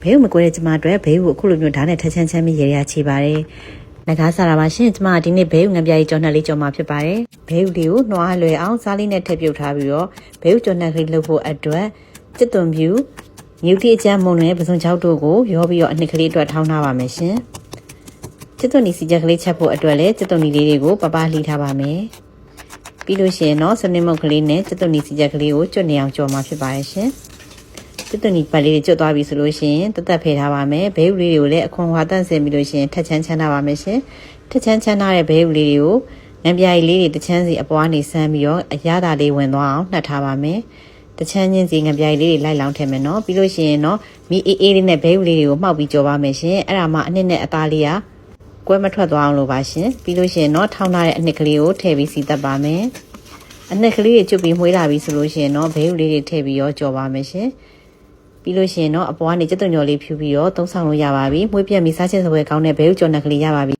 ဘေးမကွဲတဲ့ကျမအတွက်ဘေးကိုအခုလိုမျိုးဓာတ်နဲ့ထက်ချမ်းချမ်းပြီးရေရချပါတယ်။ငကားစားတာပါရှင်ကျမဒီနေ့ဘေးငပြားကြီးကြော်နှက်လေးကြော်မှာဖြစ်ပါတယ်။ဘေးလေးကိုနှွားလွယ်အောင်စားလေးနဲ့ထည့်ပြုတ်ထားပြီးတော့ဘေးကြော်နှက်ကလေးလုပ်ဖို့အတွက်ကျစ်သွန်ပြူမြူတီအကျန်းမုံနဲ့ပစုံချောက်တို့ကိုရောပြီးတော့အနှစ်ကလေးအတွက်ထောင်းထားပါမယ်ရှင်။ကျစ်သွန်နီစီချက်ကလေးချက်ဖို့အတွက်လည်းကျစ်သွန်နီလေးတွေကိုပပလှီးထားပါမယ်။ပြီးလို့ရှိရင်တော့စနစ်မုတ်ကလေးနဲ့ကျစ်သွန်နီစီချက်ကလေးကိုကျွတ်နေအောင်ကြော်မှာဖြစ်ပါတယ်ရှင်။ကျစ်သွန်နီပတ်လေးတွေကျွတ်သွားပြီဆိုလို့ရှိရင်တသက်ဖယ်ထားပါမယ်။ဘေးဥလေးတွေကိုလည်းအခွန်ဟွာတန့်စင်ပြီးလို့ရှိရင်ထက်ချမ်းချမ်းထားပါမယ်ရှင်။ထက်ချမ်းချမ်းထားတဲ့ဘေးဥလေးတွေကိုငပြားကြီးလေးတွေတစ်ချမ်းစီအပွားနေဆန်းပြီးတော့အရသာလေးဝင်သွားအောင်နှက်ထားပါမယ်။တချမ်းချင်းစီငပြားကြီးလေးတွေလိုက်လောင်းထည့်မယ်နော်ပြီးလို့ရှိရင်တော့မီအေးအေးလေးနဲ့ဘေးဥလေးတွေကိုမှောက်ပြီးကြော်ပါမယ်ရှင်အဲ့ဒါမှအနှစ်နဲ့အသားလေးကကွဲမထွက်သွားအောင်လို့ပါရှင်ပြီးလို့ရှိရင်တော့ထောင်းထားတဲ့အနှစ်ကလေးကိုထည့်ပြီးစီသက်ပါမယ်အနှစ်ကလေးတွေကျွတ်ပြီးမွေးလာပြီဆိုလို့ရှိရင်တော့ဘေးဥလေးတွေထည့်ပြီးတော့ကြော်ပါမယ်ရှင်ပြီးလို့ရှိရင်တော့အပွားနေကျက်သွန်ကြော်လေးဖြူပြီးတော့သုံးဆောင်လို့ရပါပြီမွေးပြက်ပြီးစားချက်စပွဲကောင်းတဲ့ဘေးဥကြော်နှက်ကလေးရပါပြီ